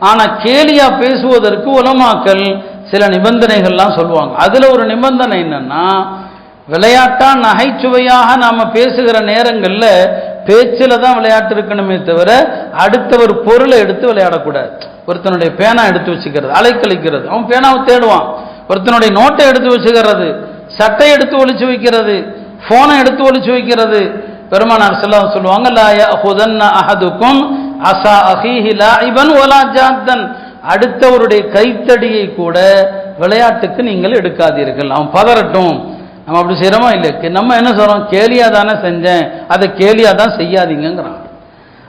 ஆனா கேலியா பேசுவதற்கு உலமாக்கள் சில நிபந்தனைகள்லாம் சொல்லுவாங்க. அதுல ஒரு நிபந்தனை என்னன்னா, விளையாட்டா நகைச்சுவையாக நாம பேசுகிற நேரங்கள்ல பேச்சில தான் விளையாட்டு இருக்கணுமே தவிர அடுத்தவர் பொருளை எடுத்து விளையாடக்கூடாது. ஒருத்தனுடைய பேனா எடுத்து வச்சுக்கிறது, அலைக்கழிக்கிறது, அவன் பேனாவை தேடுவான். ஒருத்தனுடைய நோட்டை எடுத்து வச்சுக்கிறது, சட்டை எடுத்து ஒளிச்சு வைக்கிறது, போனை எடுத்து ஒளிச்சு வைக்கிறது. பெருமானார் ஸல்லல்லாஹு அலைஹி வஸல்லம் சொல்லுவாங்க, லா யஅஹுதன்ன அஹதுக்கும் அஸா அஹீஹி லாஇபன் வலா ஜாத்தன். அடுத்தவருடைய கைத்தடியை கூட விளையாட்டுக்கு நீங்கள் எடுக்காதீர்கள், அவன் பதறட்டும். நம்ம அப்படி செய்யறோமா இல்லை? நம்ம என்ன சொல்றோம், கேலியா தானே செஞ்சேன், அதை கேலியா தான் செய்யாதீங்கிறான்.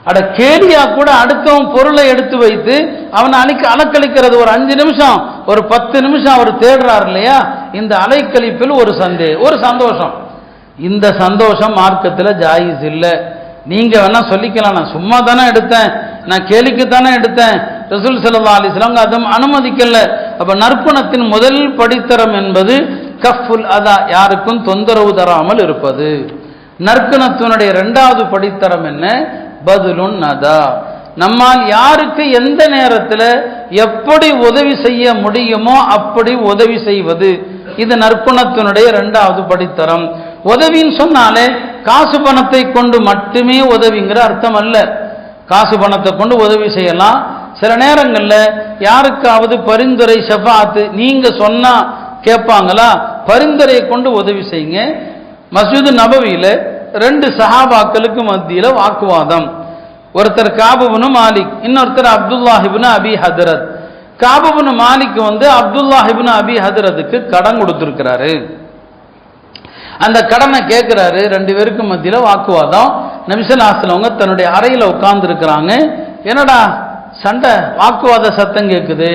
அட கேலியா கூட அடுத்தவன் பொருளை எடுத்து வைத்து அவனை அலக்கழிக்கிறது. ஒரு 5 நிமிஷம் ஒரு 10 நிமிஷம் அவர் தேடுறார் இல்லையா, இந்த அலைக்கழிப்பில் ஒரு சந்தோஷம். இந்த சந்தோஷம் மார்க்கத்தில் ஜாயிஸ் இல்லை. நீங்க வேணா சொல்லிக்கலாம், நான் சும்மா தானே எடுத்தேன், நான் கேலிக்கு தானே எடுத்தேன், ரசூல் ஸல்லல்லாஹு அலைஹி வஸல்லம் அதுவும் அனுமதிக்கல. அப்ப நற்குணத்தின் முதல் படித்தரம் என்பது கஃபுல் அதா, யாருக்கும் தொந்தரவு தராமல் இருப்பது. நற்குணத்தினுடைய இரண்டாவது படித்தரம் என்ன? பதுலுன் நதா, நம்மால் யாருக்கு எந்த நேரத்தில் எப்படி உதவி செய்ய முடியுமோ அப்படி உதவி செய்வது. இது நற்குணத்தினுடைய இரண்டாவது படித்தரம். உதவின்னு சொன்னாலே காசு பணத்தை கொண்டு மட்டுமே உதவிங்கிற அர்த்தம் அல்ல. காசு பணத்தை கொண்டு உதவி செய்யலாம். சில நேரங்களில் யாருக்காவது பரிந்துரை ஷஃபாத்து நீங்க சொன்னா கேட்பாங்களா, பரிந்துரையை கொண்டு உதவி செய்யுங்க. மஸ்ஜிது நபவியில 2 சஹாபாக்களுக்கு மத்தியில வாக்குவாதம். ஒருத்தர் காப் இப்னு மாலிக், இன்னொருத்தர் அப்துல்லாஹ் இப்னு அபி ஹதரத். காப் இப்னு மாலிக் அப்துல்லாஹ் இப்னு அபி ஹதரத்துக்கு கடன் கொடுத்திருக்கிறாரு. அந்த கடனை கேட்கிறாரு. 2 பேருக்கு மத்தியில வாக்குவாதம். நபி ஸல்லல்லாஹு அலைஹி வஸல்லம் தன்னுடைய அறையில உட்கார்ந்து இருக்கிறாங்க. என்னடா சண்டை, வாக்குவாத சத்தம் கேட்குது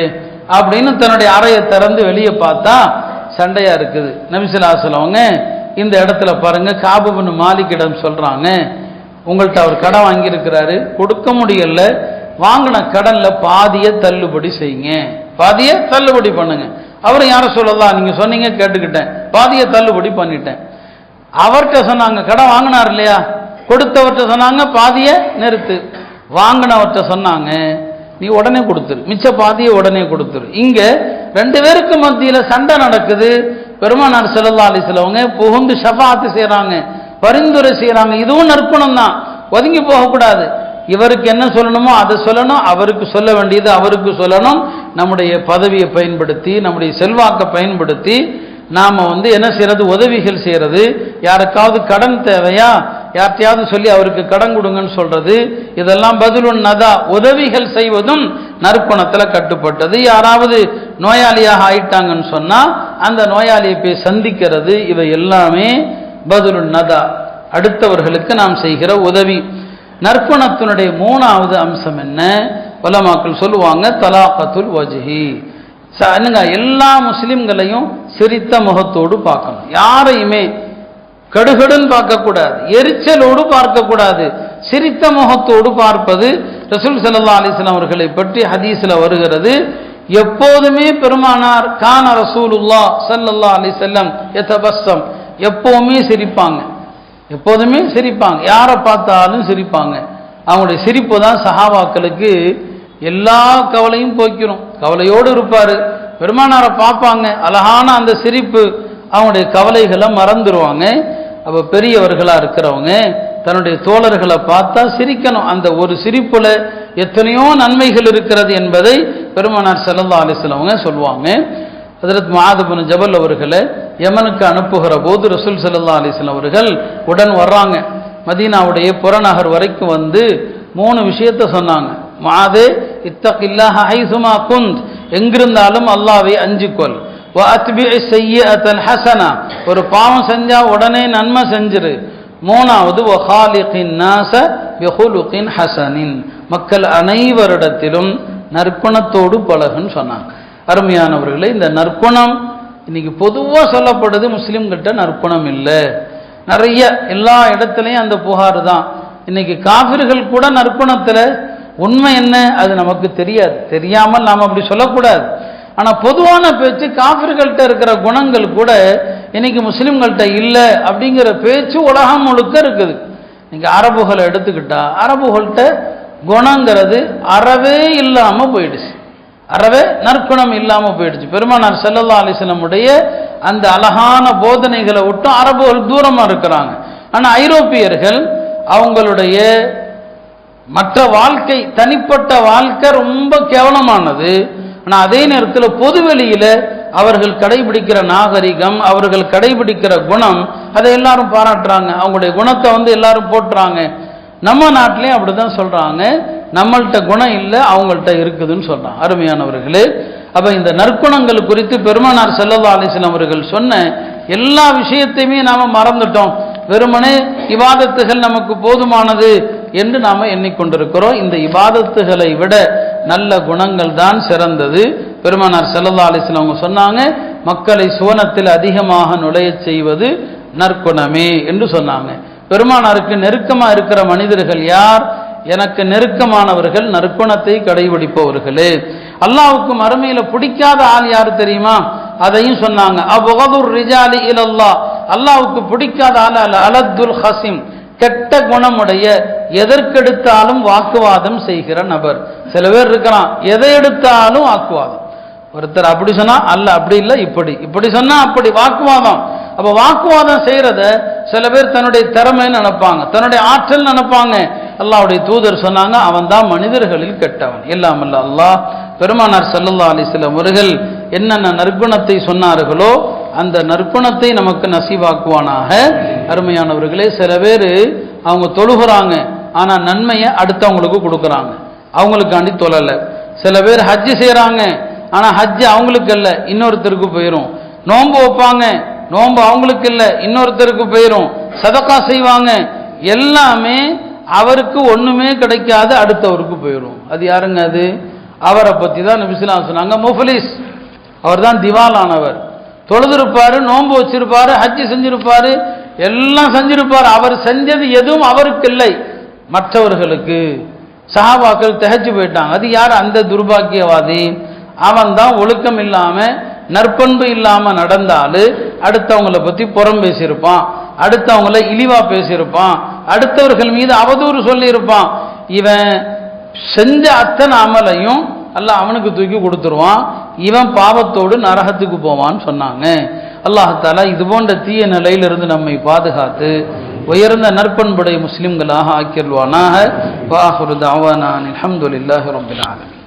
அப்படின்னு தன்னுடைய அறையை திறந்து வெளியே பார்த்தா சண்டையா இருக்குது. நபி ஸல்லல்லாஹு அலைஹி வஸல்லம் இந்த இடத்துல பாருங்க, காப் இப்னு மாலிக்கிடம் சொல்றாங்க, உங்கள்கிட்ட அவர் கடன் வாங்கியிருக்கிறாரு, கொடுக்க முடியல, வாங்கின கடன்ல பாதியை தள்ளுபடி செய்யுங்க, பாதியை தள்ளுபடி பண்ணுங்க. அவர் யார சொல்லலாம், நீங்க சொன்னீங்க கேட்டுக்கிட்டேன், பாதியை தள்ளுபடி பண்ணிட்டேன். அவர்கிட்ட சொன்னாங்க, கடன் வாங்கினார் இல்லையா, கொடுத்தவர்கிட்ட சொன்னாங்க பாதியை நிறுத்து. வாங்கினவர்கிட்ட சொன்னாங்க நீ உடனே கொடுத்துரு, மிச்ச பாதியை உடனே கொடுத்துரு. இங்க 2 பேருக்கு மத்தியில சண்டை நடக்குது. பெருமானார் ஸல்லல்லாஹு அலைஹி வஸல்லம் புகுந்து ஷஃபாத் செய்றாங்க, பரிந்துரை செய்யறாங்க. இதுவும் நற்குணம் தான், ஒதுங்கி போகக்கூடாது. இவருக்கு என்ன சொல்லணுமோ அதை சொல்லணும், அவருக்கு சொல்ல வேண்டியது அவருக்கு சொல்லணும். நம்முடைய பதவியை பயன்படுத்தி, நம்முடைய செல்வாக்கை பயன்படுத்தி நாம என்ன செய்யறது, உதவிகள் செய்யறது. யாருக்காவது கடன் தேவையா, யார்ட்டையாவது சொல்லி அவருக்கு கடன் கொடுங்கன்னு சொல்றது, இதெல்லாம் பதுலுன் நதா, உதவிகள் செய்வதும் நற்குணத்தில் கட்டுப்பட்டது. யாராவது நோயாளியாக ஆயிட்டாங்கன்னு சொன்னா அந்த நோயாளியை போய் சந்திக்கிறது, இவை எல்லாமே பதுலுன் நதா, அடுத்தவர்களுக்கு நாம் செய்கிற உதவி. நற்குணத்தினுடைய 3வது அம்சம் என்ன? உலமாக்கள் சொல்லுவாங்க தலாகத்துல் வஜ்ஹி. எல்லா முஸ்லிம்களையும் சிரித்த முகத்தோடு பார்க்கணும். யாரையுமே கடுகடுன்னு பார்க்கக்கூடாது, எரிச்சலோடு பார்க்கக்கூடாது, சிரித்த முகத்தோடு பார்ப்பது. ரசூல் ஸல்லல்லாஹு அலைஹி வஸல்லம் அவர்களை பற்றி ஹதீஸ்ல வருகிறது, எப்போதுமே பெருமானார் கான ரசூலுல்லாஹ் ஸல்லல்லாஹு அலைஹி வஸல்லம் யதபஸ்ஸம், எப்பவுமே சிரிப்பாங்க, எப்போதுமே சிரிப்பாங்க, யாரை பார்த்தாலும் சிரிப்பாங்க. அவங்களுடைய சிரிப்பு தான் சஹாபாக்களுக்கு எல்லா கவலையும் போக்கிரும். கவலையோடு இருப்பாரு, பெருமானாரை பார்ப்பாங்க, அழகான அந்த சிரிப்பு அவங்களுடைய கவலைகளை மறந்துடுவாங்க. அப்ப பெரியவர்களா இருக்கிறவங்க தன்னுடைய தோழர்களை பார்த்தா சிரிக்கணும். அந்த ஒரு சிரிப்புல எத்தனையோ நன்மைகள் இருக்கிறது என்பதை பெருமானார் ஸல்லல்லாஹு அலைஹி வஸல்லம் சொல்லுவாங்க. ஹஜ்ரத் முஆத் இப்னு ஜபல் அவர்களை யமனுக்கு அனுப்புகிற போது ரசூல் ஸல்லல்லாஹு அலைஹி வஸல்லம் அவர்கள் உடன் வர்றாங்க. மதீனாவுடைய புறநகர் வரைக்கும் வந்து 3 விஷயத்தை சொன்னாங்க. முஆதே இத்தகில்லாஹ ஹைசுமா குந்த், எங்கிருந்தாலும் அல்லாஹ்வை அஞ்சிக்கொள். வஅத்பிஇ ஸய்யிஅத்தல் ஹஸனா, ஒரு பாவம் செஞ்சா உடனே நன்மை செஞ்சிரு. 3வது வகாலிகின் நாஸ பிஹுலுகின் ஹஸனின், மக்கள் அனைவரிடத்திலும் நற்குணத்தோடு பழகுன்னு சொன்னாங்க. அருமையானவர்களே, இந்த நற்குணம் இன்னைக்கு பொதுவாக சொல்லப்படுது, முஸ்லிம்கிட்ட நற்குணம் இல்லை. நிறைய எல்லா இடத்துலையும் அந்த புகார் தான். இன்னைக்கு காஃபிர்கள் கூட நற்குணத்தில் உண்மை என்ன அது நமக்கு தெரியாது, தெரியாமல் நாம் அப்படி சொல்லக்கூடாது. ஆனால் பொதுவான பேச்சு காஃபிர்கள்ட்ட இருக்கிற குணங்கள் கூட இன்னைக்கு முஸ்லிம்கள்ட்ட இல்லை அப்படிங்கிற பேச்சு உலகம் முழுக்க இருக்குது. இன்னைக்கு அரபுகளை எடுத்துக்கிட்டா அரபுகள்கிட்ட குணங்கிறது அறவே இல்லாமல் போயிடுச்சு, அறவே நற்குணம் இல்லாமல் போயிடுச்சு. பெருமானார் ஸல்லல்லாஹு அலைஹி வஸல்லம் உடைய அந்த அழகான போதனைகளை விட்டு அரபுகள் தூரமாக இருக்கிறாங்க. ஆனால் ஐரோப்பியர்கள் அவங்களுடைய மற்ற வாழ்க்கை, தனிப்பட்ட வாழ்க்கை ரொம்ப கேவலமானது. ஆனால் அதே நேரத்தில் பொதுவெளியில் அவர்கள் கடைபிடிக்கிற நாகரிகம், அவர்கள் கடைபிடிக்கிற குணம், அதை எல்லாரும் பாராட்டுறாங்க. அவங்களுடைய குணத்தை எல்லாரும் போட்டுறாங்க. நம்ம நாட்டிலையும் அப்படிதான் சொல்றாங்க, நம்மள்கிட்ட குணம் இல்லை அவங்கள்ட்ட இருக்குதுன்னு சொல்றாங்க. அருமையானவர்களே, அப்ப இந்த நற்குணங்கள் குறித்து பெருமானார் ஸல்லல்லாஹு அலைஹி வஸல்லம் அவர்கள் சொன்ன எல்லா விஷயத்தையுமே நாம மறந்துட்டோம். வெறுமனே இபாதத்துகள் நமக்கு போதுமானது என்று நாம எண்ணிக்கொண்டிருக்கிறோம். இந்த இபாதத்துகளை விட நல்ல குணங்கள் தான் சிறந்தது. பெருமானார் ஸல்லல்லாஹு அலைஹி வஸல்லம் அவங்க சொன்னாங்க, மக்களை சுவனத்தில் அதிகமாக நுழைய செய்வது நற்குணமே என்று சொன்னாங்க. பெருமானாருக்கு நெருக்கமா இருக்கிற மனிதர்கள் யார்? எனக்கு நெருக்கமானவர்கள், நற்குணத்தை கடைபிடிப்பவர்களே. அல்லாஹ்வுக்கு மறுமையில பிடிக்காத ஆள் யாரு தெரியுமா? அதையும் சொன்னாங்க. அபகதுர் ரிஜாலி இலல்லாஹ், அல்லாஹ்வுக்கு பிடிக்காத ஆள் அலத்துல் ஹசிம், கெட்ட குணமுடைய, எதற்கெடுத்தாலும் வாக்குவாதம் செய்கிற நபர். சில பேர் இருக்கிறான், எதை எடுத்தாலும் வாக்குவாதம். ஒருத்தர் அப்படி சொன்னா அல்ல, அப்படி இல்லை, இப்படி சொன்னா அப்படி, வாக்குவாதம். அப்ப வாக்குவாதம் செய்யறத சில பேர் தன்னுடைய திறமைன்னு நினைப்பாங்க, தன்னுடைய ஆற்றல் நினைப்பாங்க. அல்லாஹ்வுடைய தூதர் சொன்னாங்க, அவன் தான் மனிதர்களில் கெட்டவன். இல்லாமல்ல அல்லாஹ் பெருமானார் ஸல்லல்லாஹு அலைஹி வஸல்லம் அவர்கள் என்னென்ன நற்குணத்தை சொன்னார்களோ அந்த நற்குணத்தை நமக்கு நசீவாக்குவானாக. அருமையானவர்களே, சில பேர் அவங்க தொழுகிறாங்க, ஆனா நன்மையை அடுத்தவங்களுக்கு கொடுக்குறாங்க, அவங்களுக்காண்டி தொழல. சில பேர் ஹஜ்ஜு செய்யறாங்க, ஆனா ஹஜ்ஜு அவங்களுக்கு இல்லை, இன்னொருத்தருக்கு போயிடும். நோன்பு வைப்பாங்க, நோன்பு அவங்களுக்கு இல்லை, இன்னொருத்தருக்கு போயிடும். சதக்கா செய்வாங்க, எல்லாமே அவருக்கு ஒண்ணுமே கிடைக்காது, அடுத்தவருக்கு போயிடும். அது யாருங்க? அது அவரை பத்தி தான் நபி ஸல்லல்லாஹு அலைஹி சொன்னாங்க, முஃப்லிஸ். அவர் தான் திவாலானவர். தொழுதிருப்பாரு, நோன்பு வச்சிருப்பாரு, ஹஜ்ஜு செஞ்சிருப்பாரு, எல்லாம் செஞ்சிருப்பாரு. அவர் செஞ்சது எதுவும் அவருக்கு இல்லை, மற்றவர்களுக்கு. சஹாபாக்கள் திகைச்சு போயிட்டாங்க. அது யார்? அந்த துர்பாக்கியவாதி. அவன் தான் ஒழுக்கம் இல்லாம, நற்பண்பு இல்லாம நடந்தாலு அடுத்தவங்களை பத்தி புறம் பேசியிருப்பான், அடுத்தவங்களை இழிவா பேசியிருப்பான், அடுத்தவர்கள் மீது அவதூறு சொல்லி இருப்பான். இவன் செஞ்ச அத்தனை அமலையும் அல்லாஹ் அவனுக்கு தூக்கி கொடுத்துருவான். இவன் பாவத்தோடு நரகத்துக்கு போவான்னு சொன்னாங்க. அல்லாஹ் தஆலா இது போன்ற தீய நிலையிலிருந்து நம்மை பாதுகாத்து உயர்ந்த நற்பண்புடைய முஸ்லிம்களாக ஆக்கிடுவானாக. வ ஆகிரு தஅவானா அல்ஹம்துலில்லாஹி ரப்பில் ஆலமீன்.